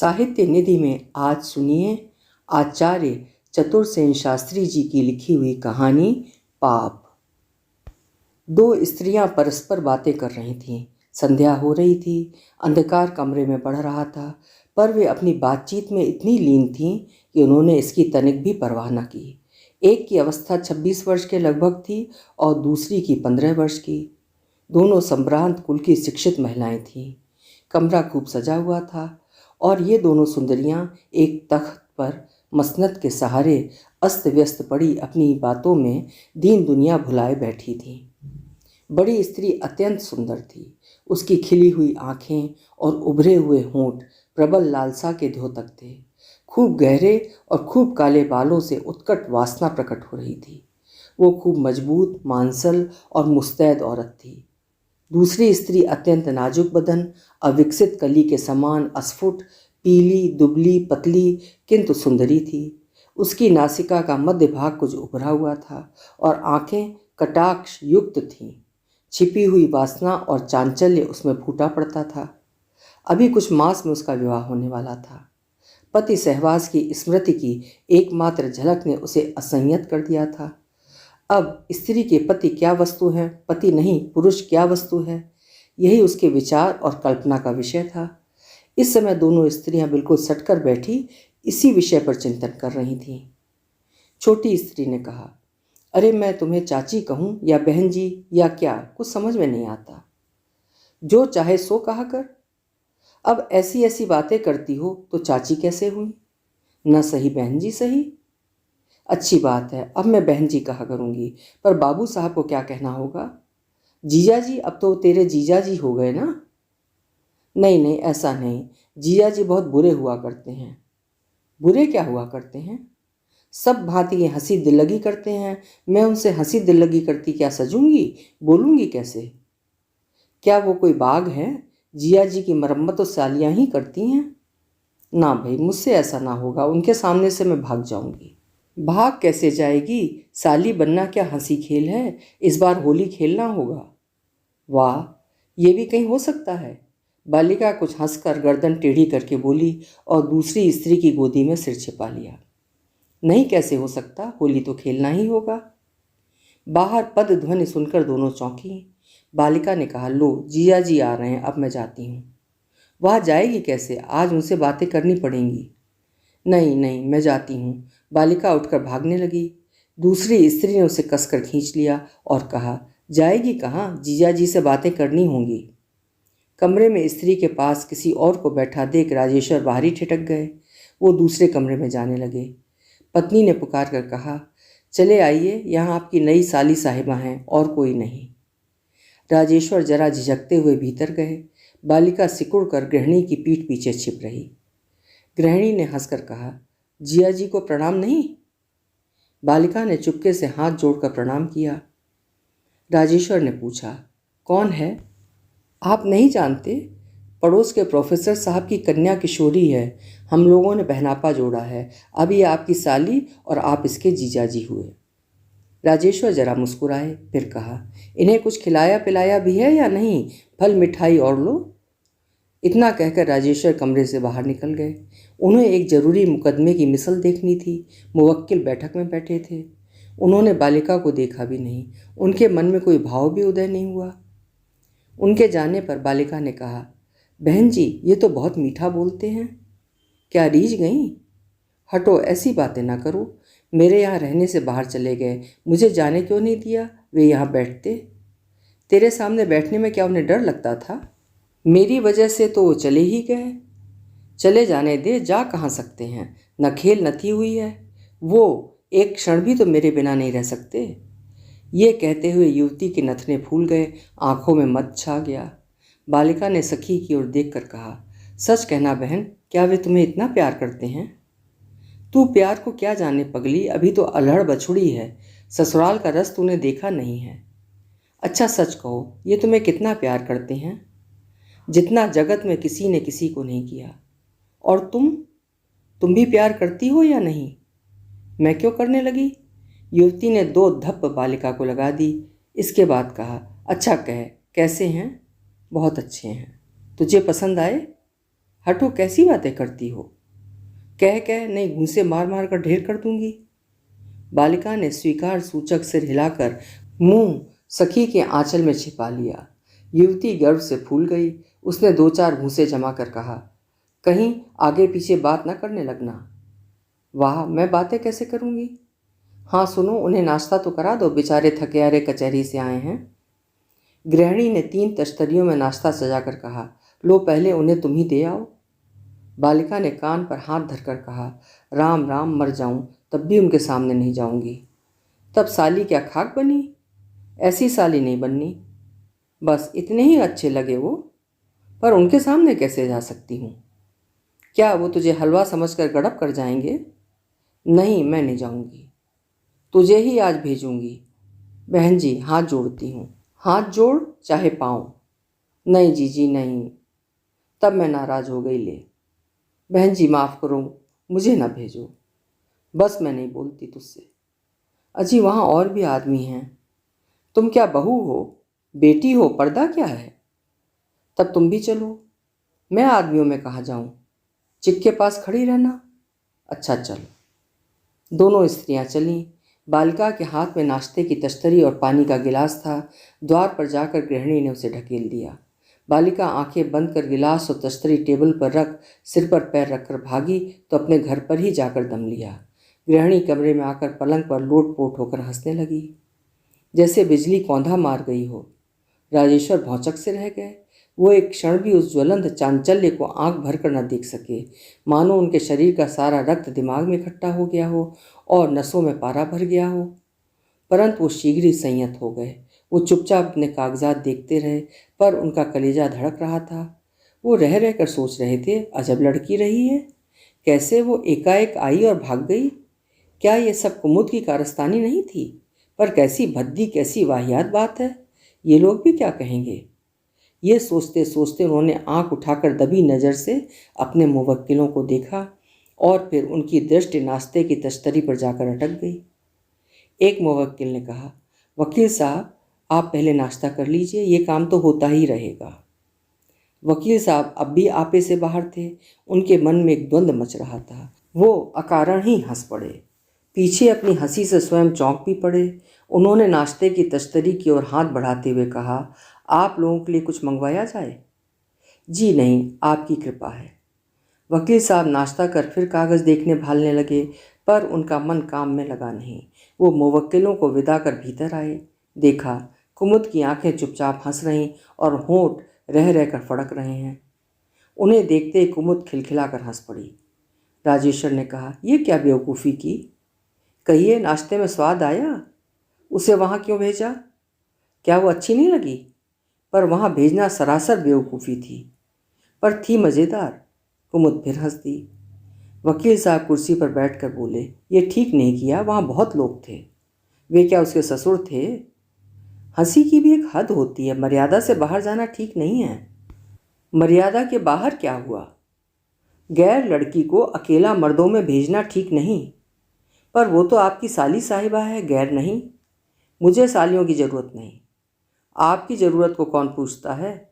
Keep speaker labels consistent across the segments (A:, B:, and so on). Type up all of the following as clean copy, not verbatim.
A: साहित्य निधि में आज सुनिए आचार्य चतुरसेन शास्त्री जी की लिखी हुई कहानी पाप। दो स्त्रियां परस्पर बातें कर रही थीं। संध्या हो रही थी, अंधकार कमरे में बढ़ रहा था, पर वे अपनी बातचीत में इतनी लीन थीं कि उन्होंने इसकी तनिक भी परवाह न की। एक की अवस्था 26 वर्ष के लगभग थी और दूसरी की 15 वर्ष की। दोनों संभ्रांत कुल की शिक्षित महिलाएं थीं। कमरा खूब सजा हुआ था और ये दोनों सुंदरियां एक तख्त पर मसनद के सहारे अस्त व्यस्त पड़ी अपनी बातों में दीन दुनिया भुलाए बैठी थीं। बड़ी स्त्री अत्यंत सुंदर थी। उसकी खिली हुई आंखें और उभरे हुए होंठ प्रबल लालसा के द्योतक थे। खूब गहरे और खूब काले बालों से उत्कट वासना प्रकट हो रही थी। वो खूब मजबूत, मांसल और मुस्तैद औरत थी। दूसरी स्त्री अत्यंत नाजुक बदन, अविकसित कली के समान अस्फुट, पीली, दुबली, पतली किंतु सुंदरी थी। उसकी नासिका का मध्य भाग कुछ उभरा हुआ था और आंखें कटाक्ष युक्त थीं। छिपी हुई वासना और चांचल्य उसमें फूटा पड़ता था। अभी कुछ मास में उसका विवाह होने वाला था। पति सहवास की स्मृति की एकमात्र झलक ने उसे असंयत कर दिया था। अब स्त्री के पति क्या वस्तु है, पति नहीं पुरुष क्या वस्तु है, यही उसके विचार और कल्पना का विषय था। इस समय दोनों स्त्रियां बिल्कुल सटकर बैठी इसी विषय पर चिंतन कर रही थीं। छोटी स्त्री ने कहा, अरे मैं तुम्हें चाची कहूं या बहन जी या क्या, कुछ समझ में नहीं आता। जो चाहे सो कहा कर। अब ऐसी ऐसी बातें करती हो तो चाची कैसे हुई? न सही बहन जी सही। अच्छी बात है, अब मैं बहन जी कहा करूंगी, पर बाबू साहब को क्या कहना होगा? जीजा जी, अब तो तेरे जीजा जी हो गए ना? नहीं नहीं, ऐसा नहीं, जीजा जी बहुत बुरे हुआ करते हैं। बुरे क्या हुआ करते हैं? सब भांति ये हंसी दिल्लगी करते हैं। मैं उनसे हंसी दिल्लगी करती क्या सजूंगी, बोलूंगी कैसे? क्या वो कोई बाग है? जिया जी की मरम्मत तो सालियां ही करती हैं। ना भाई, मुझसे ऐसा ना होगा, उनके सामने से मैं भाग जाऊंगी। भाग कैसे जाएगी? साली बनना क्या हंसी खेल है? इस बार होली खेलना होगा। वाह, ये भी कहीं हो सकता है? बालिका कुछ हंसकर गर्दन टेढ़ी करके बोली और दूसरी स्त्री की गोदी में सिर छिपा लिया। नहीं, कैसे हो सकता? होली तो खेलना ही होगा। बाहर पद ध्वनि सुनकर दोनों चौंकी। बालिका ने कहा, लो जिया जी आ रहे हैं, अब मैं जाती हूँ। वह जाएगी कैसे? आज उनसे बातें करनी पड़ेंगी। नहीं नहीं, मैं जाती हूँ। बालिका उठकर भागने लगी। दूसरी स्त्री ने उसे कसकर खींच लिया और कहा, जाएगी कहाँ? जीजा जी से बातें करनी होंगी। कमरे में स्त्री के पास किसी और को बैठा देख राजेश्वर बाहर ही ठिठक गए। वो दूसरे कमरे में जाने लगे। पत्नी ने पुकार कर कहा, चले आइए, यहाँ आपकी नई साली साहिबा हैं और कोई नहीं। राजेश्वर जरा झिझकते हुए भीतर गए। बालिका सिकुड़ कर गृहिणी की पीठ पीछे छिप रही। गृहिणी ने हंसकर कहा, जिया जी को प्रणाम नहीं? बालिका ने चुपके से हाथ जोड़कर प्रणाम किया। राजेश्वर ने पूछा, कौन है? आप नहीं जानते? पड़ोस के प्रोफेसर साहब की कन्या किशोरी है। हम लोगों ने बहनापा जोड़ा है। अब ये आपकी साली और आप इसके जीजाजी हुए। राजेश्वर जरा मुस्कुराए, फिर कहा, इन्हें कुछ खिलाया पिलाया भी है या नहीं? फल मिठाई और लो। इतना कहकर राजेश्वर कमरे से बाहर निकल गए। उन्हें एक जरूरी मुकदमे की मिसल देखनी थी। मुवक्किल बैठक में बैठे थे। उन्होंने बालिका को देखा भी नहीं। उनके मन में कोई भाव भी उदय नहीं हुआ। उनके जाने पर बालिका ने कहा, बहन जी, ये तो बहुत मीठा बोलते हैं। क्या रीझ गई? हटो, ऐसी बातें ना करो। मेरे यहाँ रहने से बाहर चले गए, मुझे जाने क्यों नहीं दिया? वे यहाँ बैठते। तेरे सामने बैठने में क्या उन्हें डर लगता था? मेरी वजह से तो वो चले ही गए। चले जाने दे, जा कहाँ सकते हैं? न खेल नथी हुई है। वो एक क्षण भी तो मेरे बिना नहीं रह सकते। ये कहते हुए युवती के नथने फूल गए, आंखों में मद छा गया। बालिका ने सखी की ओर देखकर कहा, सच कहना बहन, क्या वे तुम्हें इतना प्यार करते हैं? तू प्यार को क्या जाने पगली, अभी तो अल्हड़ बछुड़ी है। ससुराल का रस तूने देखा नहीं है। अच्छा सच कहो, ये तुम्हें कितना प्यार करते हैं? जितना जगत में किसी ने किसी को नहीं किया। और तुम भी प्यार करती हो या नहीं? मैं क्यों करने लगी? युवती ने दो धप्प बालिका को लगा दी। इसके बाद कहा, अच्छा कह, कैसे हैं? बहुत अच्छे हैं। तुझे पसंद आए? हटो, कैसी बातें करती हो? कह कह नहीं घूंसे मार मार कर ढेर कर दूंगी। बालिका ने स्वीकार सूचक सिर हिलाकर मुंह सखी के आंचल में छिपा लिया। युवती गर्व से फूल गई। उसने दो चार घूंसे जमा कर कहा, कहीं आगे पीछे बात न करने लगना। वाह, मैं बातें कैसे करूंगी? हाँ सुनो, उन्हें नाश्ता तो करा दो, बेचारे थके हारे कचहरी से आए हैं। गृहिणी ने 3 तश्तरियों में नाश्ता सजाकर कहा, लो पहले उन्हें तुम ही दे आओ। बालिका ने कान पर हाथ धरकर कहा, राम राम, मर जाऊं तब भी उनके सामने नहीं जाऊंगी। तब साली क्या खाक बनी? ऐसी साली नहीं बननी। बस इतने ही अच्छे लगे वो, पर उनके सामने कैसे जा सकती हूँ? क्या वो तुझे हलवा समझकर गड़प कर जाएंगे? नहीं, मैं नहीं जाऊंगी। तुझे ही आज भेजूंगी। बहन जी, हाथ जोड़ती हूँ। हाथ जोड़ चाहे पाँव। नहीं जीजी नहीं। तब मैं नाराज हो गई। ले बहन जी, माफ़ करो, मुझे ना भेजो। बस मैं नहीं बोलती तुझसे। अजी, वहाँ और भी आदमी हैं। तुम क्या बहू हो, बेटी हो, पर्दा क्या है? तब तुम भी चलो। मैं आदमियों में कहाँ जाऊँ? चिक के पास खड़ी रहना। अच्छा चल। दोनों स्त्रियां चलीं। बालिका के हाथ में नाश्ते की तश्तरी और पानी का गिलास था। द्वार पर जाकर गृहिणी ने उसे ढकेल दिया। बालिका आंखें बंद कर गिलास और तश्तरी टेबल पर रख सिर पर पैर रखकर भागी तो अपने घर पर ही जाकर दम लिया। गृहिणी कमरे में आकर पलंग पर लोट पोट होकर हंसने लगी, जैसे बिजली कौंधा मार गई हो। राजेश्वर भौचक से रह गए। वो एक क्षण भी उस ज्वलंत चांचल्य को आंख भरकर न देख सके, मानो उनके शरीर का सारा रक्त दिमाग में इकट्ठा हो गया हो और नसों में पारा भर गया हो। परंतु वो शीघ्र ही संयत हो गए। वो चुपचाप अपने कागजात देखते रहे, पर उनका कलेजा धड़क रहा था। वो रह रहकर सोच रहे थे, अजब लड़की रही है। कैसे वो एकाएक आई और भाग गई? क्या ये सब कुमुद की कारस्तानी नहीं थी? पर कैसी भद्दी, कैसी वाहियात बात है। ये लोग भी क्या कहेंगे? ये सोचते सोचते उन्होंने आंख उठाकर दबी नज़र से अपने मुवक्किलों को देखा और फिर उनकी दृष्टि नाश्ते की तश्तरी पर जाकर अटक गई। एक मुवक्किल ने कहा, वकील साहब, आप पहले नाश्ता कर लीजिए, ये काम तो होता ही रहेगा। वकील साहब अब भी आपे से बाहर थे। उनके मन में एक द्वंद्व मच रहा था। वो अकारण ही हंस पड़े, पीछे अपनी हंसी से स्वयं चौंक भी पड़े। उन्होंने नाश्ते की तश्तरी की ओर हाथ बढ़ाते हुए कहा, आप लोगों के लिए कुछ मंगवाया जाए? जी नहीं, आपकी कृपा है। वकील साहब नाश्ता कर फिर कागज़ देखने भालने लगे, पर उनका मन काम में लगा नहीं। वो मुवक्किलों को विदा कर भीतर आए। देखा, कुमुद की आंखें चुपचाप हंस रहीं और होंठ रह रहकर फड़क रहे हैं। उन्हें देखते ही कुमुद खिलखिलाकर हंस पड़ी। राजेश्वर ने कहा, ये क्या बेवकूफ़ी की? कहिए, नाश्ते में स्वाद आया? उसे वहाँ क्यों भेजा? क्या वो अच्छी नहीं लगी? पर वहाँ भेजना सरासर बेवकूफ़ी थी, पर थी मज़ेदार। कुमुद फिर हंस दी। वकील साहब कुर्सी पर बैठकर बोले, ये ठीक नहीं किया, वहाँ बहुत लोग थे। वे क्या उसके ससुर थे? हंसी की भी एक हद होती है, मर्यादा से बाहर जाना ठीक नहीं है। मर्यादा के बाहर क्या हुआ? गैर लड़की को अकेला मर्दों में भेजना ठीक नहीं। पर वो तो आपकी साली साहिबा है, गैर नहीं। मुझे सालियों की ज़रूरत नहीं। आपकी ज़रूरत को कौन पूछता है?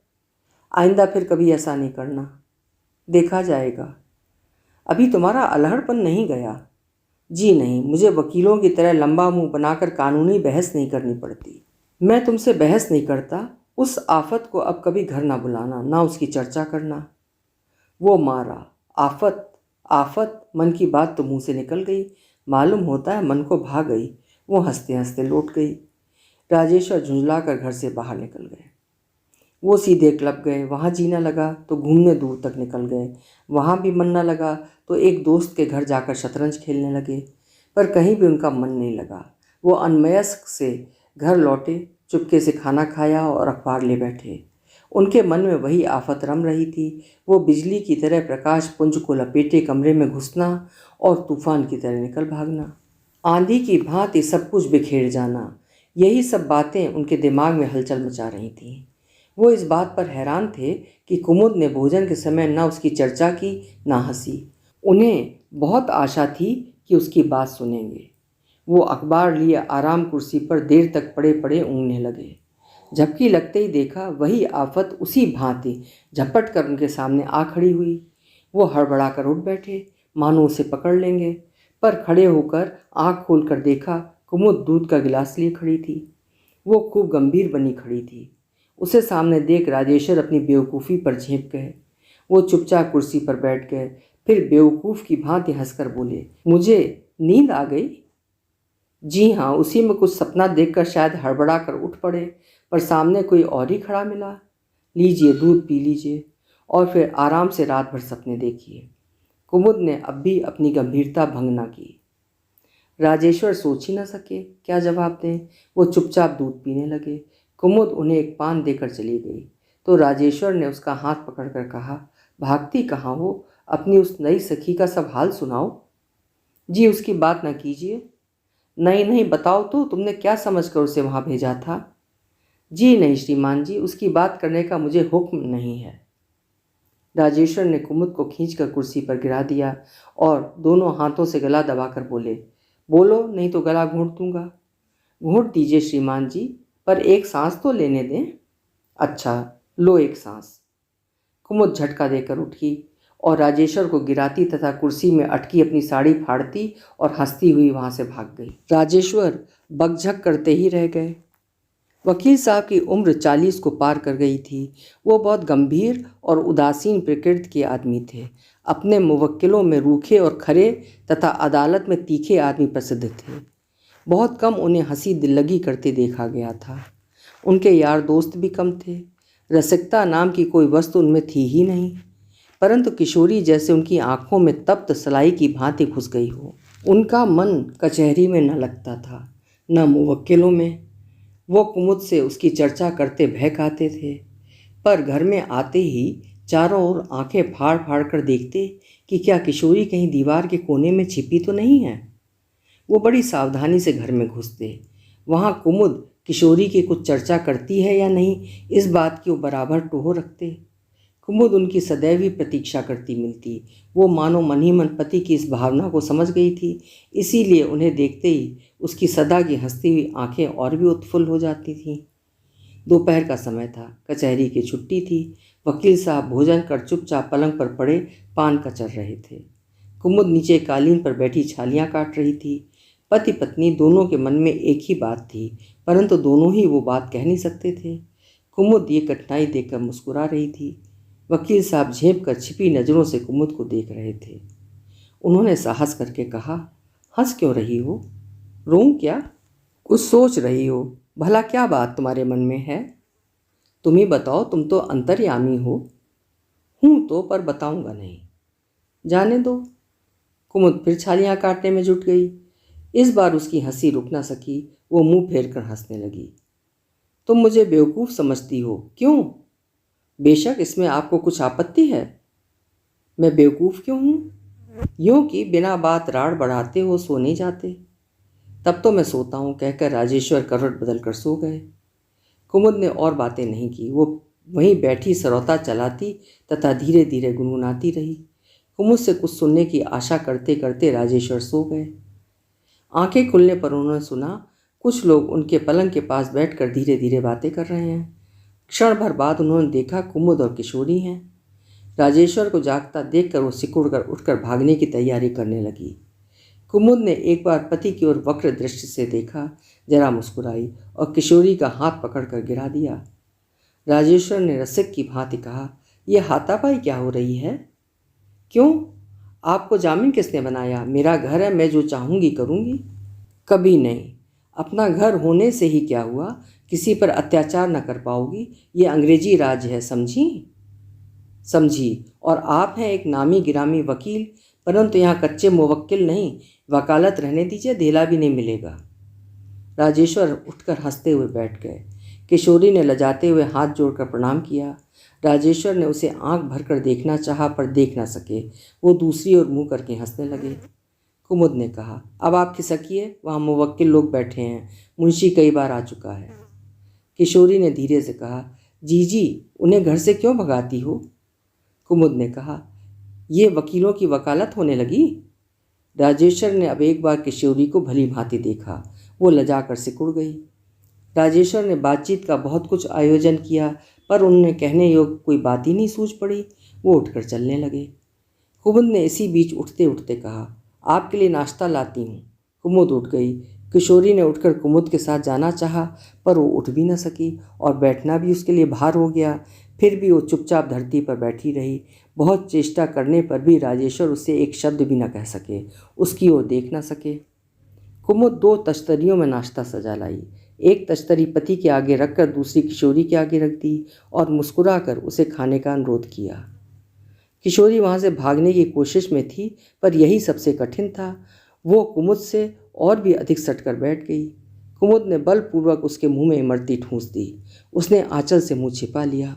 A: आइंदा फिर कभी ऐसा नहीं करना। देखा जाएगा। अभी तुम्हारा अलहड़पन नहीं गया। जी नहीं, मुझे वकीलों की तरह लंबा मुंह बनाकर कानूनी बहस नहीं करनी पड़ती। मैं तुमसे बहस नहीं करता। उस आफत को अब कभी घर ना बुलाना, ना उसकी चर्चा करना। वो मारा। आफत आफत, मन की बात तो मुंह से निकल गई, मालूम होता है मन को भा गई। वो हंसते हंसते लौट गई। राजेश्वर झुंझलाकर घर से बाहर निकल गए। वो सीधे क्लब गए, वहाँ जीना लगा तो घूमने दूर तक निकल गए। वहाँ भी मन न लगा तो एक दोस्त के घर जाकर शतरंज खेलने लगे, पर कहीं भी उनका मन नहीं लगा। वो अनमयस्क से घर लौटे, चुपके से खाना खाया और अखबार ले बैठे। उनके मन में वही आफत रम रही थी, वो बिजली की तरह प्रकाश पुंज को लपेटे कमरे में घुसना और तूफान की तरह निकल भागना, आंधी की भांति सब कुछ बिखेर जाना। यही सब बातें उनके दिमाग में हलचल मचा रही थीं। वो इस बात पर हैरान थे कि कुमुद ने भोजन के समय न उसकी चर्चा की, न हंसी। उन्हें बहुत आशा थी कि उसकी बात सुनेंगे। वो अखबार लिए आराम कुर्सी पर देर तक पड़े पड़े ऊँघने लगे। झपकी लगते ही देखा वही आफत उसी भांति झपट कर उनके सामने आ खड़ी हुई। वो हड़बड़ाकर उठ बैठे, मानो उसे पकड़ लेंगे, पर खड़े होकर आंख खोलकर देखा, कुमुद दूध का गिलास लिए खड़ी थी। वो खूब गंभीर बनी खड़ी थी। उसे सामने देख राजेश्वर अपनी बेवकूफ़ी पर झेंप गए। वो चुपचाप कुर्सी पर बैठ गए, फिर बेवकूफ़ की भांति हंसकर बोले, मुझे नींद आ गई? जी हाँ, उसी में कुछ सपना देखकर शायद हड़बड़ा कर उठ पड़े, पर सामने कोई और ही खड़ा मिला। लीजिए, दूध पी लीजिए और फिर आराम से रात भर सपने देखिए। कुमुद ने अब भी अपनी गंभीरता भंग न की। राजेश्वर सोच ही न सके क्या जवाब दें। वो चुपचाप दूध पीने लगे। कुमुद उन्हें एक पान देकर चली गई तो राजेश्वर ने उसका हाथ पकड़कर कहा, भागती कहाँ हो? अपनी उस नई सखी का सब हाल सुनाओ। जी, उसकी बात न कीजिए। नहीं नहीं, बताओ तो, तुमने क्या समझकर उसे वहाँ भेजा था? जी नहीं श्रीमान जी, उसकी बात करने का मुझे हुक्म नहीं है। राजेश्वर ने कुमुद को खींचकर कुर्सी पर गिरा दिया और दोनों हाथों से गला दबाकर बोले, बोलो नहीं तो गला घोंट दूंगा। घोंट दीजिए श्रीमान जी, पर एक सांस तो लेने दें। अच्छा, लो एक सांस। कुमुद झटका देकर उठी और राजेश्वर को गिराती तथा कुर्सी में अटकी अपनी साड़ी फाड़ती और हंसती हुई वहां से भाग गई। राजेश्वर बकझक करते ही रह गए। वकील साहब की उम्र 40 को पार कर गई थी। वो बहुत गंभीर और उदासीन प्रकृति के आदमी थे। अपने मुवक्किलों में रूखे और खरे तथा अदालत में तीखे आदमी प्रसिद्ध थे। बहुत कम उन्हें हंसी दिल्लगी करते देखा गया था। उनके यार दोस्त भी कम थे। रसिकता नाम की कोई वस्तु उनमें थी ही नहीं, परंतु किशोरी जैसे उनकी आंखों में तप्त सलाई की भांति घुस गई हो। उनका मन कचहरी में न लगता था, न मुवक्किलों में। वो कुमुद से उसकी चर्चा करते बहक आते थे, पर घर में आते ही चारों ओर आंखें फाड़ फाड़ कर देखते कि क्या किशोरी कहीं दीवार के कोने में छिपी तो नहीं है। वो बड़ी सावधानी से घर में घुसते। वहाँ कुमुद किशोरी की कुछ चर्चा करती है या नहीं, इस बात की वो बराबर टोह रखते। कुमुद उनकी सदैव ही प्रतीक्षा करती मिलती। वो मानो मन ही मन पति की इस भावना को समझ गई थी, इसीलिए उन्हें देखते ही उसकी सदा की हंसती हुई आंखें और भी उत्फुल्ल हो जाती थीं। दोपहर का समय था, कचहरी की छुट्टी थी। वकील साहब भोजन कर चुपचाप पलंग पर पड़े पान कचर रहे थे। कुमुद नीचे कालीन पर बैठी छालियाँ काट रही थी। पति पत्नी दोनों के मन में एक ही बात थी, परंतु दोनों ही वो बात कह नहीं सकते थे। कुमुद ये कठिनाई देखकर मुस्कुरा रही थी। वकील साहब झेप कर छिपी नज़रों से कुमुद को देख रहे थे। उन्होंने साहस करके कहा, हंस क्यों रही हो? रोऊं क्या? कुछ सोच रही हो? भला क्या बात तुम्हारे मन में है? तुम ही बताओ, तुम तो अंतर्यामी हो। हूँ तो, पर बताऊंगा नहीं। जाने दो। कुमुद फिर छालियाँ काटने में जुट गई। इस बार उसकी हंसी रुक न सकी। वो मुंह फेर कर हंसने लगी। तुम मुझे बेवकूफ़ समझती हो, क्यों? बेशक इसमें आपको कुछ आपत्ति है। मैं बेवकूफ़ क्यों हूँ? यूँ कि बिना बात राड़ बढ़ाते हो सो नहीं जाते। तब तो मैं सोता हूँ, कहकर राजेश्वर करवट बदल कर सो गए। कुमुद ने और बातें नहीं की। वो वहीं बैठी सरौता चलाती तथा धीरे धीरे गुनगुनाती रही। कुमुद से कुछ सुनने की आशा करते करते राजेश्वर सो गए। आंखें खुलने पर उन्होंने सुना कुछ लोग उनके पलंग के पास बैठकर धीरे धीरे बातें कर रहे हैं। क्षण भर बाद उन्होंने देखा कुमुद और किशोरी हैं। राजेश्वर को जागता देखकर वो सिकुड़ कर उठकर भागने की तैयारी करने लगी। कुमुद ने एक बार पति की ओर वक्र दृष्टि से देखा, जरा मुस्कुराई और किशोरी का हाथ पकड़कर गिरा दिया। राजेश्वर ने रसिक की भांति कहा, यह हाथापाई क्या हो रही है? क्यों? आपको जामिन किसने बनाया? मेरा घर है, मैं जो चाहूँगी करूँगी। कभी नहीं। अपना घर होने से ही क्या हुआ? किसी पर अत्याचार न कर पाओगी। ये अंग्रेजी राज है, समझी? समझी। और आप हैं एक नामी गिरामी वकील, परंतु यहाँ कच्चे मुवक्किल नहीं, वकालत रहने दीजिए, धेला भी नहीं मिलेगा। राजेश्वर उठकर हंसते हुए बैठ गए। किशोरी ने लजाते हुए हाथ जोड़कर प्रणाम किया। राजेश्वर ने उसे आंख भरकर देखना चाहा, पर देख न सके। वो दूसरी ओर मुंह करके हंसने लगे। कुमुद ने कहा, अब आप खिसकिए, वहाँ मुवक्किल लोग बैठे हैं, मुंशी कई बार आ चुका है। किशोरी ने धीरे से कहा, जीजी उन्हें घर से क्यों भगाती हो? कुमुद ने कहा, ये वकीलों की वकालत होने लगी। राजेश्वर ने अब एक बार किशोरी को भली भांति देखा। वो लजाकर सिकुड़ गई। राजेश्वर ने बातचीत का बहुत कुछ आयोजन किया, पर उन्हें कहने योग्य कोई बात ही नहीं सूझ पड़ी। वो उठकर चलने लगे। कुमुद ने इसी बीच उठते उठते कहा, आपके लिए नाश्ता लाती हूँ। कुमुद उठ गई। किशोरी ने उठकर कुमुद के साथ जाना चाहा, पर वो उठ भी न सकी और बैठना भी उसके लिए भार हो गया। फिर भी वो चुपचाप धरती पर बैठी रही। बहुत चेष्टा करने पर भी राजेश्वर उससे एक शब्द भी न कह सके, उसकी ओर देख न सके। कुमुद 2 तश्तरियों में नाश्ता सजा लाई। एक तश्तरी पति के आगे रखकर दूसरी किशोरी के आगे रख दी और मुस्कुराकर उसे खाने का अनुरोध किया। किशोरी वहाँ से भागने की कोशिश में थी, पर यही सबसे कठिन था। वो कुमुद से और भी अधिक सटकर बैठ गई। कुमुद ने बलपूर्वक उसके मुंह में इमरती ठूंस दी। उसने आंचल से मुंह छिपा लिया।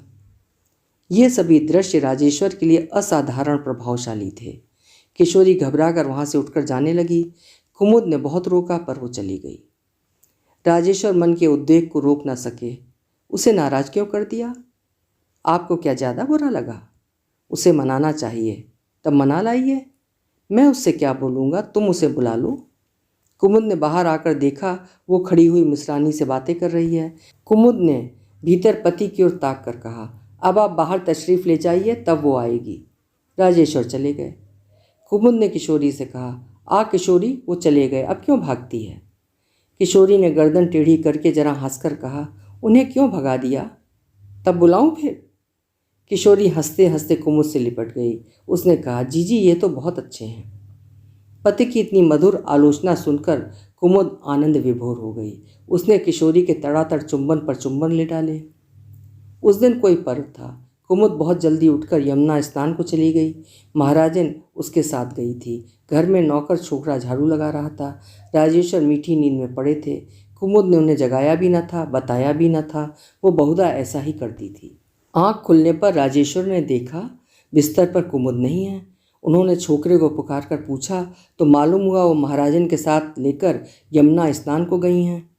A: ये सभी दृश्य राजेश्वर के लिए असाधारण प्रभावशाली थे। किशोरी घबराकर वहाँ से उठकर जाने लगी। कुमुद ने बहुत रोका, पर वो चली गई। राजेश्वर मन के उद्वेग को रोक न सके। उसे नाराज क्यों कर दिया? आपको क्या ज़्यादा बुरा लगा? उसे मनाना चाहिए, तब मना लाइए। मैं उससे क्या बोलूँगा, तुम उसे बुला लो। कुमुद ने बाहर आकर देखा, वो खड़ी हुई मिसरानी से बातें कर रही है। कुमुद ने भीतर पति की ओर ताक कर कहा, अब आप बाहर तशरीफ़ ले जाइए, तब वो आएगी। राजेश्वर चले गए। कुमुद ने किशोरी से कहा, आ किशोरी, वो चले गए, अब क्यों भागती है? किशोरी ने गर्दन टेढ़ी करके जरा हंसकर कहा, उन्हें क्यों भगा दिया? तब बुलाऊं फिर? किशोरी हंसते हंसते कुमुद से लिपट गई। उसने कहा, जीजी ये तो बहुत अच्छे हैं। पति की इतनी मधुर आलोचना सुनकर कुमुद आनंद विभोर हो गई। उसने किशोरी के तड़ातड़ चुंबन पर चुंबन ले डाले। उस दिन कोई पर्व था। कुमुद बहुत जल्दी उठकर यमुना स्नान को चली गई। महाराजन उसके साथ गई थी। घर में नौकर छोकरा झाड़ू लगा रहा था। राजेश्वर मीठी नींद में पड़े थे। कुमुद ने उन्हें जगाया भी न था, बताया भी न था। वो बहुधा ऐसा ही करती थी। आँख खुलने पर राजेश्वर ने देखा बिस्तर पर कुमुद नहीं है। उन्होंने छोकरे को पुकार कर पूछा तो मालूम हुआ वो महाराजन के साथ लेकर यमुना स्नान को गई हैं।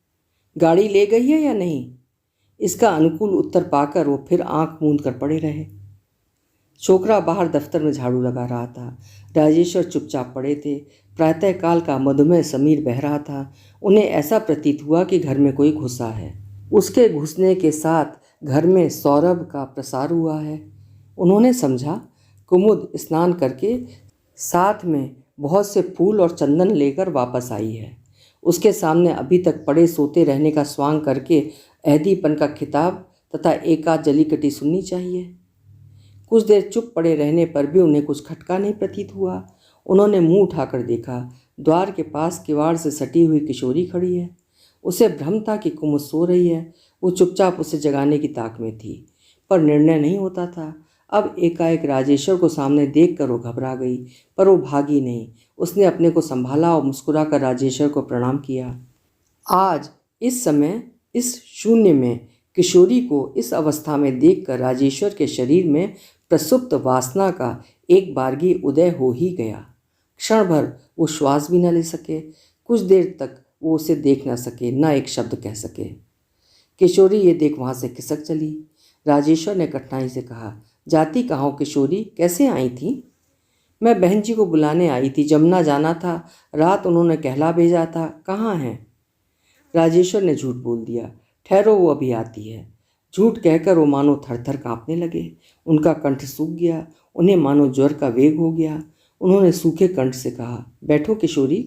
A: गाड़ी ले गई है या नहीं? इसका अनुकूल उत्तर पाकर वो फिर आंख मूंद कर पड़े रहे। छोकरा बाहर दफ्तर में झाड़ू लगा रहा था। राजेश्वर चुपचाप पड़े थे। प्रातःकाल का मधुमेह समीर बह रहा था। उन्हें ऐसा प्रतीत हुआ कि घर में कोई घुसा है। उसके घुसने के साथ घर में सौरभ का प्रसार हुआ है। उन्होंने समझा कुमुद स्नान करके साथ में बहुत से फूल और चंदन लेकर वापस आई है। उसके सामने अभी तक पड़े सोते रहने का स्वांग करके अहदीपन का खिताब तथा एक आध जलीकटी सुननी चाहिए। कुछ देर चुप पड़े रहने पर भी उन्हें कुछ खटका नहीं प्रतीत हुआ। उन्होंने मुंह उठाकर देखा। द्वार के पास किवाड़ से सटी हुई किशोरी खड़ी है। उसे भ्रम था कि कुमुद सो रही है। वो चुपचाप उसे जगाने की ताक में थी, पर निर्णय नहीं होता था। अब एकाएक राजेश्वर को सामने देखकर वो घबरा गई, पर वो भागी नहीं। उसने अपने को संभाला और मुस्कुराकर राजेश्वर को प्रणाम किया। आज इस समय इस शून्य में किशोरी को इस अवस्था में देखकर राजेश्वर के शरीर में प्रसुप्त वासना का एक बारगी उदय हो ही गया। क्षण भर वो श्वास भी न ले सके। कुछ देर तक वो उसे देख न सके, न एक शब्द कह सके। किशोरी ये देख वहाँ से खिसक चली। राजेश्वर ने कठिनाई से कहा, जाती कहाँ हो किशोरी, कैसे आई थी? मैं बहन जी को बुलाने आई थी, जमुना जाना था, रात उन्होंने कहला भेजा था। कहाँ हैं? राजेश्वर ने झूठ बोल दिया। ठहरो, वो अभी आती है। झूठ कहकर वो मानो थरथर कांपने लगे। उनका कंठ सूख गया। उन्हें मानो ज्वर का वेग हो गया। उन्होंने सूखे कंठ से कहा, बैठो किशोरी।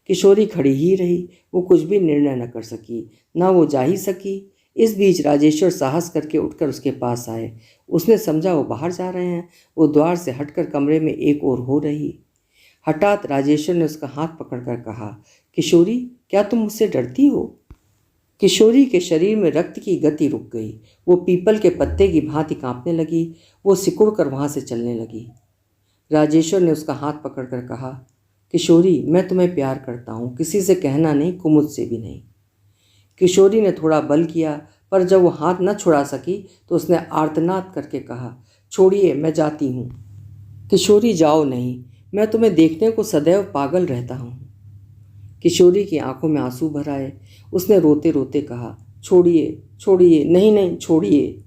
A: किशोरी खड़ी ही रही। वो कुछ भी निर्णय न कर सकी, न वो जा ही सकी। इस बीच राजेश्वर साहस करके उठकर उसके पास आए। उसने समझा वो बाहर जा रहे हैं। वो द्वार से हटकर कमरे में एक ओर हो रही। हठात राजेश्वर ने उसका हाथ पकड़कर कहा, किशोरी, क्या तुम मुझसे डरती हो? किशोरी के शरीर में रक्त की गति रुक गई। वो पीपल के पत्ते की भांति कांपने लगी। वो सिकुड़कर वहाँ से चलने लगी। राजेश्वर ने उसका हाथ पकड़कर कहा, किशोरी, मैं तुम्हें प्यार करता हूँ, किसी से कहना नहीं, कुमुद से भी नहीं। किशोरी ने थोड़ा बल किया, पर जब वो हाथ न छुड़ा सकी तो उसने आर्तनाद करके कहा, छोड़िए, मैं जाती हूँ। किशोरी, जाओ नहीं, मैं तुम्हें देखने को सदैव पागल रहता हूँ। किशोरी की आंखों में आंसू भर आए। उसने रोते रोते कहा, छोड़िए, छोड़िए, नहीं नहीं, छोड़िए।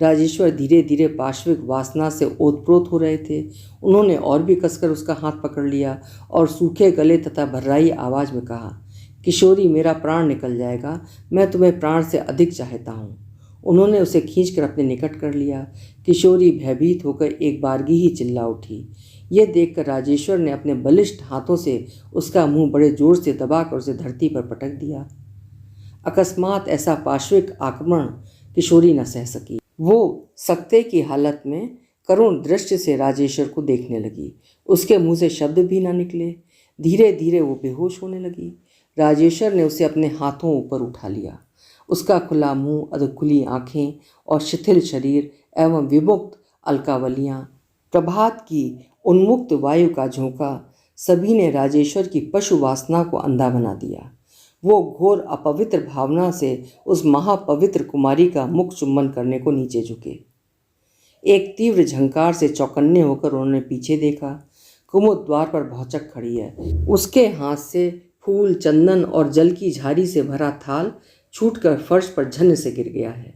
A: राजेश्वर धीरे धीरे पार्श्विक वासना से ओतप्रोत हो रहे थे। उन्होंने और भी कसकर उसका हाथ पकड़ लिया और सूखे गले तथा भर्राई आवाज़ में कहा, किशोरी, मेरा प्राण निकल जाएगा, मैं तुम्हें प्राण से अधिक चाहता हूँ। उन्होंने उसे खींचकर अपने निकट कर लिया। किशोरी भयभीत होकर एक बारगी ही चिल्ला उठी। यह देखकर राजेश्वर ने अपने बलिष्ठ हाथों से उसका मुंह बड़े जोर से दबाकर उसे धरती पर पटक दिया। अकस्मात ऐसा पार्श्विक आक्रमण किशोरी न सह सकी। वो सकते की हालत में करुण दृष्टि से राजेश्वर को देखने लगी। उसके मुंह से शब्द भी न निकले। धीरे धीरे वो बेहोश होने लगी। राजेश्वर ने उसे अपने हाथों ऊपर उठा लिया। उसका खुला मुंह, अधखुली आंखें और शिथिल शरीर एवं विमुक्त अलकावलियां, प्रभात की उन्मुक्त वायु का झोंका, सभी ने राजेश्वर की पशु वासना को अंधा बना दिया। वो घोर अपवित्र भावना से उस महापवित्र कुमारी का मुख चुम्बन करने को नीचे झुके। एक तीव्र झंकार से चौकन्ने होकर उन्होंने पीछे देखा। कुमुद द्वार पर भौचक खड़ी है। उसके हाथ से फूल, चंदन और जल की झारी से भरा थाल छूटकर फर्श पर झन्न से गिर गया है।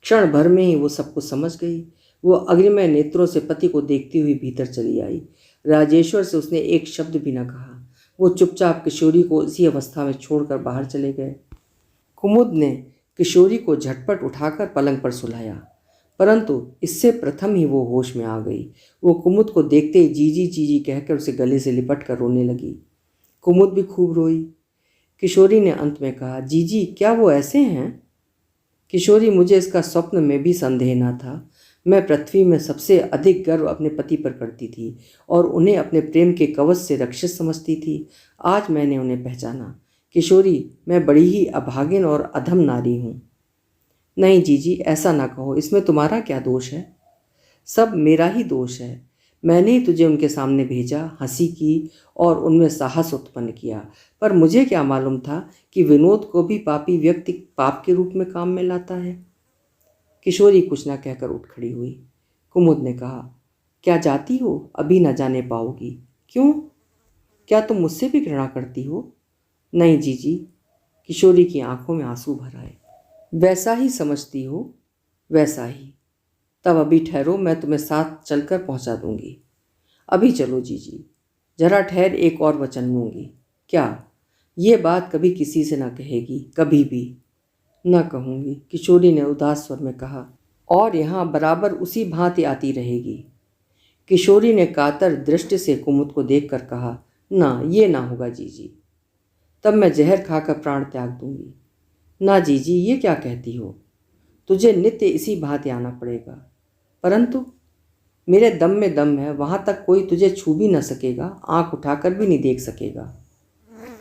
A: क्षण भर में ही वो सब कुछ समझ गई। वो अग्निमय नेत्रों से पति को देखती हुई भीतर चली आई। राजेश्वर से उसने एक शब्द भी न कहा। वो चुपचाप किशोरी को इसी अवस्था में छोड़कर बाहर चले गए। कुमुद ने किशोरी को झटपट उठाकर पलंग पर सुलाया, परंतु इससे प्रथम ही वो होश में आ गई। वो कुमुद को देखते ही जीजी जीजी कहकर उसे गले से लिपट कर रोने लगी। कुमुद भी खूब रोई। किशोरी ने अंत में कहा, जीजी क्या वो ऐसे हैं? किशोरी, मुझे इसका स्वप्न में भी संदेह न था। मैं पृथ्वी में सबसे अधिक गर्व अपने पति पर करती थी और उन्हें अपने प्रेम के कवच से रक्षित समझती थी। आज मैंने उन्हें पहचाना। किशोरी, मैं बड़ी ही अभागिन और अधम नारी हूँ। नहीं जीजी, ऐसा ना कहो। इसमें तुम्हारा क्या दोष है? सब मेरा ही दोष है। मैंने ही तुझे उनके सामने भेजा, हंसी की और उनमें साहस उत्पन्न किया, पर मुझे क्या मालूम था कि विनोद को भी पापी व्यक्ति पाप के रूप में काम में लाता है। किशोरी कुछ न कहकर उठ खड़ी हुई। कुमुद ने कहा, क्या जाती हो? अभी न जाने पाओगी। क्यों? क्या तुम मुझसे भी घृणा करती हो? नहीं जीजी। किशोरी की आंखों में आंसू भर आए। वैसा ही समझती हो? वैसा ही। तब अभी ठहरो, मैं तुम्हें साथ चलकर पहुंचा दूंगी। अभी चलो जीजी। जरा ठहर, एक और वचन लूंगी। क्या? ये बात कभी किसी से न कहेगी? कभी भी न कहूँगी, किशोरी ने उदास स्वर में कहा, और यहाँ बराबर उसी भांति आती रहेगी। किशोरी ने कातर दृष्टि से कुमुद को देखकर कहा, ना, ये ना होगा जीजी। तब मैं जहर खाकर प्राण त्याग दूंगी। ना जीजी, ये क्या कहती हो? तुझे नित्य इसी भांति आना पड़ेगा। परंतु मेरे दम में दम है, वहाँ तक कोई तुझे छू भी न सकेगा, आंख उठाकर भी नहीं देख सकेगा।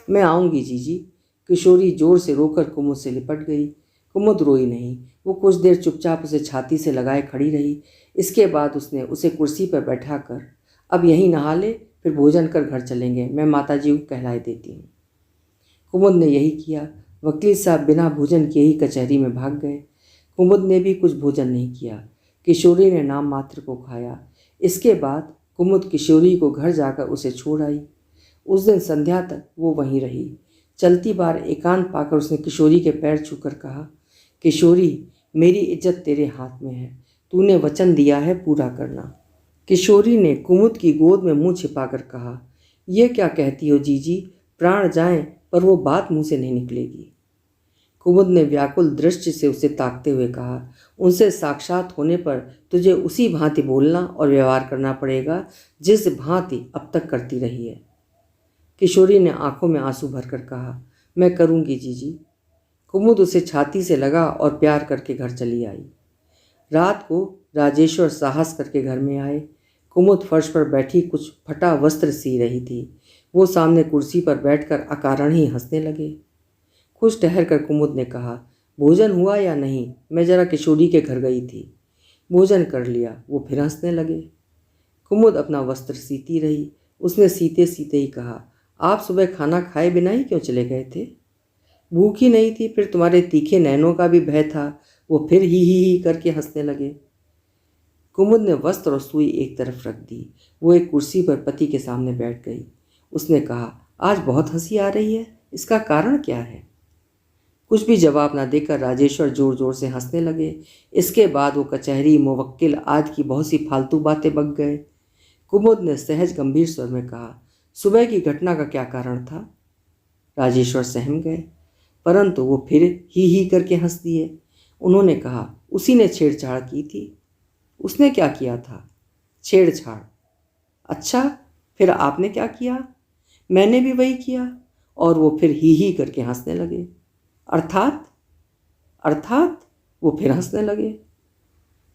A: मैं आऊँगी जीजी। किशोरी जोर से रोकर कुमुद से लिपट गई। कुमुद रोई नहीं। वो कुछ देर चुपचाप उसे छाती से लगाए खड़ी रही। इसके बाद उसने उसे कुर्सी पर बैठा कर, अब यहीं नहा ले, फिर भोजन कर घर चलेंगे, मैं माताजी को कहलाए देती हूँ। कुमुद ने यही किया। वकील साहब बिना भोजन किए ही कचहरी में भाग गए। कुमुद ने भी कुछ भोजन नहीं किया। किशोरी ने नाम मात्र को खाया। इसके बाद कुमुद किशोरी को घर जाकर उसे छोड़ आई। उस दिन संध्या तक वो वहीं रही। चलती बार एकांत पाकर उसने किशोरी के पैर छूकर कहा, किशोरी, मेरी इज्जत तेरे हाथ में है। तूने वचन दिया है, पूरा करना। किशोरी ने कुमुद की गोद में मुंह छिपाकर कहा, यह क्या कहती हो जीजी? प्राण जाएं पर वो बात मुंह से नहीं निकलेगी। कुमुद ने व्याकुल दृष्टि से उसे ताकते हुए कहा, उनसे साक्षात होने पर तुझे उसी भांति बोलना और व्यवहार करना पड़ेगा जिस भांति अब तक करती रही है। किशोरी ने आंखों में आंसू भरकर कहा, मैं करूंगी जीजी। कुमुद उसे छाती से लगा और प्यार करके घर चली आई। रात को राजेश्वर साहस करके घर में आए। कुमुद फर्श पर बैठी कुछ फटा वस्त्र सी रही थी। वो सामने कुर्सी पर बैठकर अकारण ही हंसने लगे। कुछ ठहर कर कुमुद ने कहा, भोजन हुआ या नहीं? मैं जरा किशोरी के घर गई थी। भोजन कर लिया। वो फिर हंसने लगे। कुमुद अपना वस्त्र सीती रही। उसने सीते सीते ही कहा, आप सुबह खाना खाए बिना ही क्यों चले गए थे? भूख ही नहीं थी, फिर तुम्हारे तीखे नैनों का भी भय था। वो फिर ही करके हंसने लगे। कुमुद ने वस्त्र और सुई एक तरफ रख दी। वो एक कुर्सी पर पति के सामने बैठ गई। उसने कहा, आज बहुत हंसी आ रही है, इसका कारण क्या है? कुछ भी जवाब न देकर राजेश्वर जोर जोर से हंसने लगे। इसके बाद वो कचहरी, मुवक्किल आदि की बहुत सी फालतू बातें बक गए। कुमुद ने सहज गंभीर स्वर में कहा, सुबह की घटना का क्या कारण था? राजेश्वर सहम गए, परंतु वो फिर ही करके हंस दिए। उन्होंने कहा, उसी ने छेड़छाड़ की थी। उसने क्या किया था? छेड़छाड़? अच्छा, फिर आपने क्या किया? मैंने भी वही किया। और वो फिर ही करके हंसने लगे। अर्थात? अर्थात वो फिर हंसने लगे।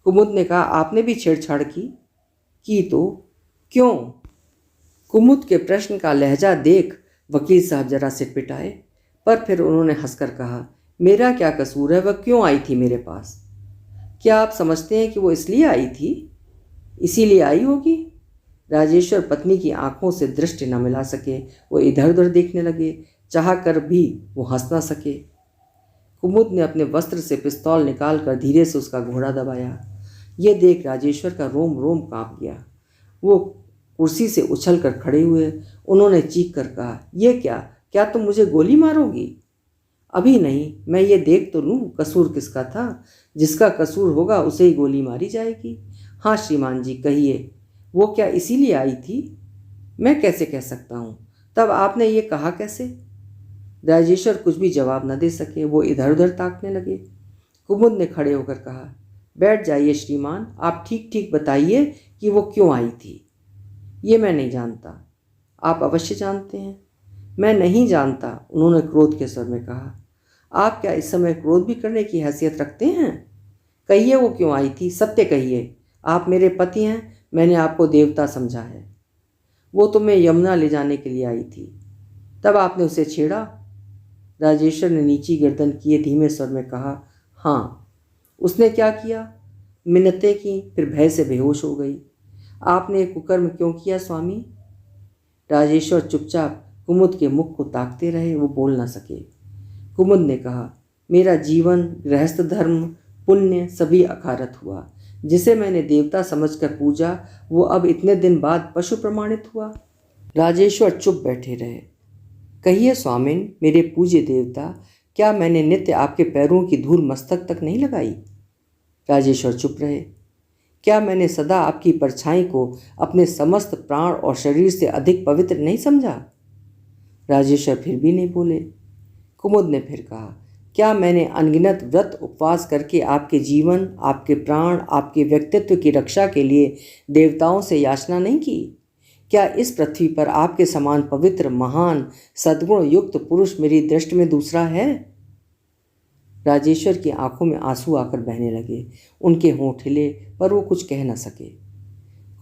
A: कुमुद ने कहा, आपने भी छेड़छाड़ की? की तो क्यों? कुमुद के प्रश्न का लहजा देख वकील साहब जरा सिटपिटाए, पर फिर उन्होंने हंसकर कहा, मेरा क्या कसूर है? वह क्यों आई थी मेरे पास? क्या आप समझते हैं कि वो इसलिए आई थी? इसीलिए आई होगी। राजेश्वर पत्नी की आंखों से दृष्टि न मिला सके। वो इधर उधर देखने लगे, चाह कर भी वो हंस ना सके। कुमुद ने अपने वस्त्र से पिस्तौल निकालकर धीरे से उसका घोड़ा दबाया। ये देख राजेश्वर का रोम रोम कांप गया। वो कुर्सी से उछलकर खड़े हुए। उन्होंने चीख कर कहा, ये क्या? क्या तुम मुझे गोली मारोगी? अभी नहीं, मैं ये देख तो लूँ कसूर किसका था। जिसका कसूर होगा उसे ही गोली मारी जाएगी। हाँ श्रीमान जी, कहिए, वो क्या इसीलिए आई थी? मैं कैसे कह सकता हूँ? तब आपने ये कहा कैसे? राजेश्वर कुछ भी जवाब न दे सके। वो इधर उधर ताकने लगे। कुमुद ने खड़े होकर कहा, बैठ जाइए श्रीमान, आप ठीक ठीक बताइए कि वो क्यों आई थी। ये मैं नहीं जानता। आप अवश्य जानते हैं। मैं नहीं जानता, उन्होंने क्रोध के स्वर में कहा। आप क्या इस समय क्रोध भी करने की हैसियत रखते हैं? कहिए वो क्यों आई थी, सत्य कहिए। आप मेरे पति हैं, मैंने आपको देवता समझा है। वो तुम्हें यमुना ले जाने के लिए आई थी, तब आपने उसे छेड़ा? राजेश्वर ने नीची गर्दन किए धीमे स्वर में कहा, हाँ। उसने क्या किया? मिन्नतें की, फिर भय से बेहोश हो गई। आपने ये कुकर्म क्यों किया स्वामी? राजेश्वर चुपचाप कुमुद के मुख को ताकते रहे। वो बोल न सके। कुमुद ने कहा, मेरा जीवन, गृहस्थ धर्म, पुण्य सभी अकारत हुआ। जिसे मैंने देवता समझकर पूजा, वो अब इतने दिन बाद पशु प्रमाणित हुआ। राजेश्वर चुप बैठे रहे। कहिए स्वामिन, मेरे पूज्य देवता, क्या मैंने नित्य आपके पैरों की धूल मस्तक तक नहीं लगाई? राजेश्वर चुप रहे। क्या मैंने सदा आपकी परछाई को अपने समस्त प्राण और शरीर से अधिक पवित्र नहीं समझा? राजेश्वर फिर भी नहीं बोले। कुमुद ने फिर कहा, क्या मैंने अनगिनत व्रत उपवास करके आपके जीवन, आपके प्राण, आपके व्यक्तित्व की रक्षा के लिए देवताओं से याचना नहीं की? क्या इस पृथ्वी पर आपके समान पवित्र, महान, सद्गुण युक्त पुरुष मेरी दृष्टि में दूसरा है? राजेश्वर की आंखों में आंसू आकर बहने लगे। उनके होंठ हिले, पर वो कुछ कह न सके।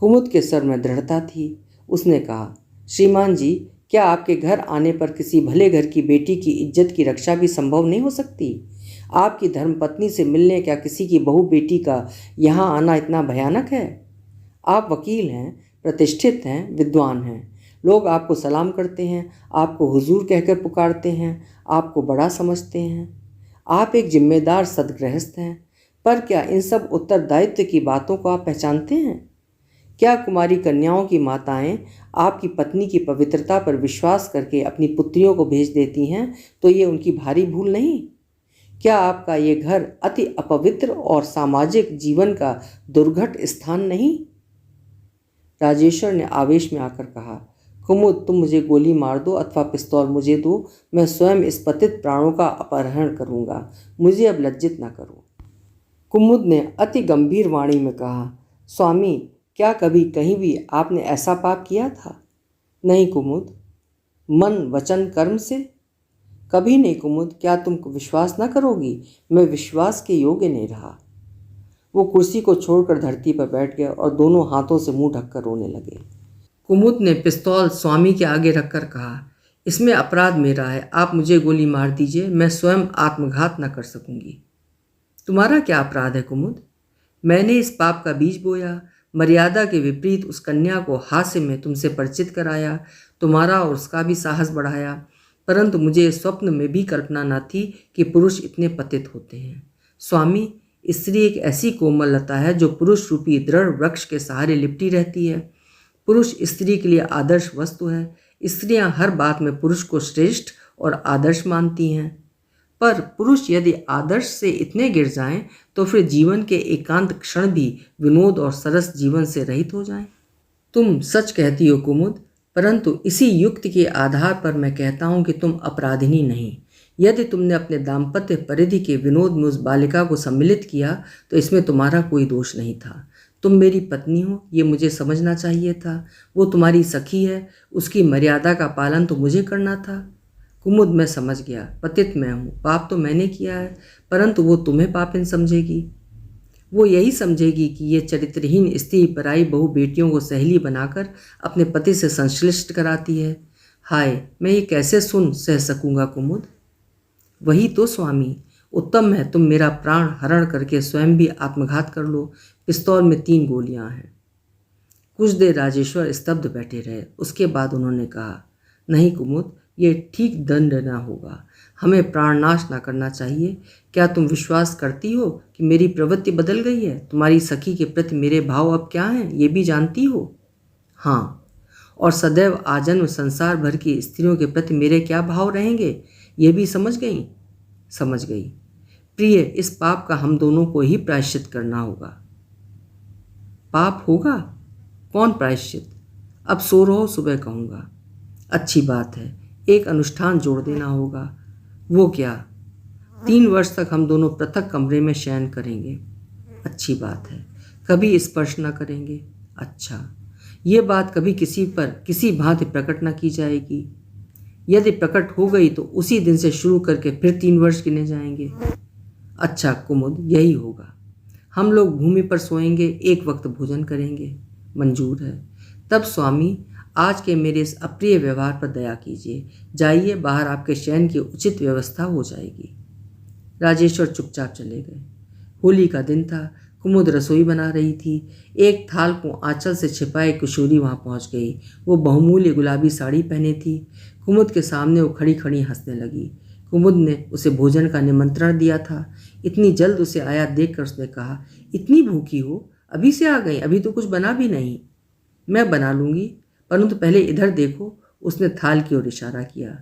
A: कुमुद के स्वर में दृढ़ता थी। उसने कहा, श्रीमान जी, क्या आपके घर आने पर किसी भले घर की बेटी की इज्जत की रक्षा भी संभव नहीं हो सकती? आपकी धर्मपत्नी से मिलने क्या किसी की बहू बेटी का यहाँ आना इतना भयानक है? आप वकील हैं, प्रतिष्ठित हैं, विद्वान हैं। लोग आपको सलाम करते हैं, आपको हुजूर कहकर पुकारते हैं, आपको बड़ा समझते हैं। आप एक जिम्मेदार सद्गृहस्थ हैं। पर क्या इन सब उत्तरदायित्व की बातों को आप पहचानते हैं? क्या कुमारी कन्याओं की माताएं आपकी पत्नी की पवित्रता पर विश्वास करके अपनी पुत्रियों को भेज देती हैं, तो ये उनकी भारी भूल नहीं? क्या आपका ये घर अति अपवित्र और सामाजिक जीवन का दुर्घट स्थान नहीं? राजेश्वर ने आवेश में आकर कहा, कुमुद, तुम मुझे गोली मार दो अथवा पिस्तौल मुझे दो, मैं स्वयं इस पतित प्राणों का अपहरण करूंगा। मुझे अब लज्जित न करो। कुमुद ने अति गंभीर वाणी में कहा, स्वामी, क्या कभी कहीं भी आपने ऐसा पाप किया था? नहीं कुमुद। मन, वचन, कर्म से? कभी नहीं कुमुद। क्या तुम विश्वास न करोगी, मैं विश्वास के योग्य नहीं रहा। वो कुर्सी को छोड़कर धरती पर बैठ गया और दोनों हाथों से मुंह ढककर रोने लगे। कुमुद ने पिस्तौल स्वामी के आगे रखकर कहा, इसमें अपराध मेरा है। आप मुझे गोली मार दीजिए, मैं स्वयं आत्मघात न कर सकूंगी। तुम्हारा क्या अपराध है कुमुद? मैंने इस पाप का बीज बोया, मर्यादा के विपरीत उस कन्या को हास्य में तुमसे परिचित कराया, तुम्हारा और उसका भी साहस बढ़ाया। परंतु मुझे स्वप्न में भी कल्पना न थी कि पुरुष इतने पतित होते हैं। स्वामी, स्त्री एक ऐसी कोमल लता है जो पुरुष रूपी दृढ़ वृक्ष के सहारे लिपटी रहती है। पुरुष स्त्री के लिए आदर्श वस्तु है। स्त्रियां हर बात में पुरुष को श्रेष्ठ और आदर्श मानती हैं। पर पुरुष यदि आदर्श से इतने गिर जाएं, तो फिर जीवन के एकांत क्षण भी विनोद और सरस जीवन से रहित हो जाएं। तुम सच कहती हो कुमुद, परंतु इसी युक्ति के आधार पर मैं कहता हूं कि तुम अपराधिनी नहीं, यदि तुमने अपने दाम्पत्य परिधि के विनोद में उस बालिका को सम्मिलित किया तो इसमें तुम्हारा कोई दोष नहीं था। तुम मेरी पत्नी हो, ये मुझे समझना चाहिए था। वो तुम्हारी सखी है, उसकी मर्यादा का पालन तो मुझे करना था। कुमुद, मैं समझ गया, पतित मैं हूँ, पाप तो मैंने किया है, परंतु वो तुम्हें पापिन समझेगी। वो यही समझेगी कि ये चरित्रहीन स्त्री पराई बहु बेटियों को सहेली बनाकर अपने पति से संश्लिष्ट कराती है। हाय, मैं ये कैसे सुन सह सकूंगा कुमुद। वही तो स्वामी, उत्तम है तुम मेरा प्राण हरण करके स्वयं भी आत्मघात कर लो। पिस्तौल में 3 गोलियां हैं। कुछ देर राजेश्वर स्तब्ध बैठे रहे। उसके बाद उन्होंने कहा, नहीं कुमुद, ये ठीक दंड न होगा। हमें प्राणनाश न करना चाहिए। क्या तुम विश्वास करती हो कि मेरी प्रवृत्ति बदल गई है? तुम्हारी सखी के प्रति मेरे भाव अब क्या हैं, ये भी जानती हो? हाँ, और सदैव आजन्म संसार भर की स्त्रियों के प्रति मेरे क्या भाव रहेंगे, ये भी समझ गई? समझ गई। प्रिय, इस पाप का हम दोनों को ही प्रायश्चित करना होगा। पाप होगा? कौन प्रायश्चित? अब सो रहो, सुबह कहूँगा। अच्छी बात है, एक अनुष्ठान जोड़ देना होगा। वो क्या? 3 वर्ष तक हम दोनों पृथक कमरे में शयन करेंगे। अच्छी बात है। कभी स्पर्श न करेंगे। अच्छा, ये बात कभी किसी पर किसी भांति प्रकट न की जाएगी। यदि प्रकट हो गई तो उसी दिन से शुरू करके फिर 3 वर्ष गिने जाएंगे। अच्छा कुमुद, यही होगा। हम लोग भूमि पर सोएंगे, एक वक्त भोजन करेंगे। मंजूर है। तब स्वामी, आज के मेरे इस अप्रिय व्यवहार पर दया कीजिए। जाइए, बाहर आपके शयन की उचित व्यवस्था हो जाएगी। राजेश्वर चुपचाप चले गए। होली का दिन था। कुमुद रसोई बना रही थी। एक थाल को आंचल से छिपाए किशोरी वहां पहुंच गई। वो बहुमूल्य गुलाबी साड़ी पहने थी। कुमुद के सामने वो खड़ी खड़ी हंसने लगी। कुमुद ने उसे भोजन का निमंत्रण दिया था। इतनी जल्द उसे आया देखकर उसने कहा, इतनी भूखी हो, अभी से आ गई? अभी तो कुछ बना भी नहीं। मैं बना लूँगी, परंतु पहले इधर देखो। उसने थाल की ओर इशारा किया।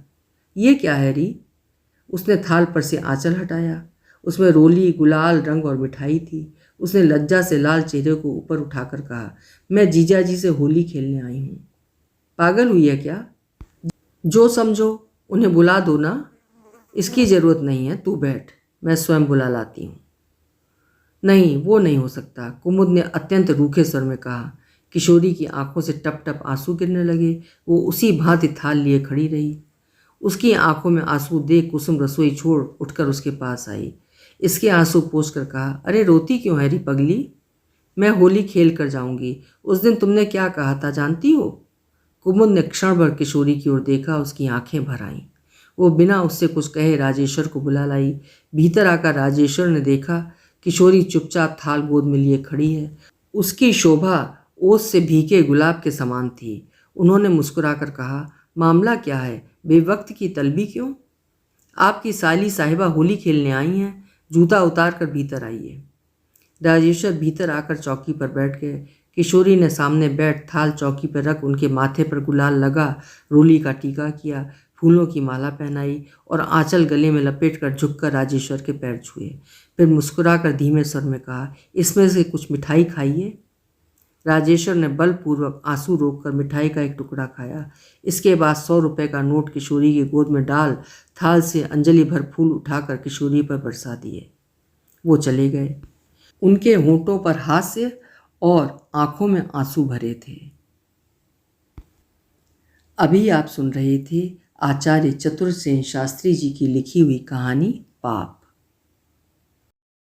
A: ये क्या है री? उसने थाल पर से आंचल हटाया। उसमें रोली, गुलाल रंग और मिठाई थी। उसने लज्जा से लाल चेहरे को ऊपर उठाकर कहा, मैं जीजा जी से होली खेलने आई हूँ। पागल हुई है क्या? जो समझो, उन्हें बुला दो ना। इसकी जरूरत नहीं है, तू बैठ, मैं स्वयं बुला लाती हूँ। नहीं, वो नहीं हो सकता, कुमुद ने अत्यंत रूखे स्वर में कहा। किशोरी की आंखों से टप टप आंसू गिरने लगे। वो उसी भांति थाल लिए खड़ी रही। उसकी आंखों में आंसू देख कुसुम रसोई छोड़ उठकर उसके पास आई। इसके आंसू पोंछ कर कहा, अरे रोती क्यों है री पगली? मैं होली खेल कर जाऊंगी। उस दिन तुमने क्या कहा था जानती हो? कुमुद ने क्षण भर किशोरी की ओर देखा। उसकी आंखें भर आईं। वो बिना उससे कुछ कहे राजेश्वर को बुला लाई। भीतर आकर राजेश्वर ने देखा किशोरी चुपचाप थाल गोद में लिए खड़ी है। उसकी शोभा ओस से भीगे गुलाब के समान थी। उन्होंने मुस्कुराकर कहा, मामला क्या है? बेवक्त की तलबी क्यों? आपकी साली साहिबा होली खेलने आई हैं। जूता उतार कर भीतर आइए। राजेश्वर भीतर आकर चौकी पर बैठ गए। किशोरी ने सामने बैठ थाल चौकी पर रख उनके माथे पर गुलाल लगा, रोली का टीका किया, फूलों की माला पहनाई और आंचल गले में लपेटकर झुककर राजेश्वर के पैर छुए। फिर मुस्कुराकर धीमे स्वर में कहा, इसमें से कुछ मिठाई खाइए। राजेश्वर ने बलपूर्वक आंसू रोककर मिठाई का एक टुकड़ा खाया। इसके बाद 100 रुपये का नोट किशोरी की गोद में डाल थाल से अंजलि भर फूल उठाकर किशोरी पर बरसा दिए। वो चले गए। उनके होंठों पर हास्य और आंखों में आंसू भरे थे। अभी आप सुन रहे थे आचार्य चतुर सेन शास्त्री जी की लिखी हुई कहानी पाप।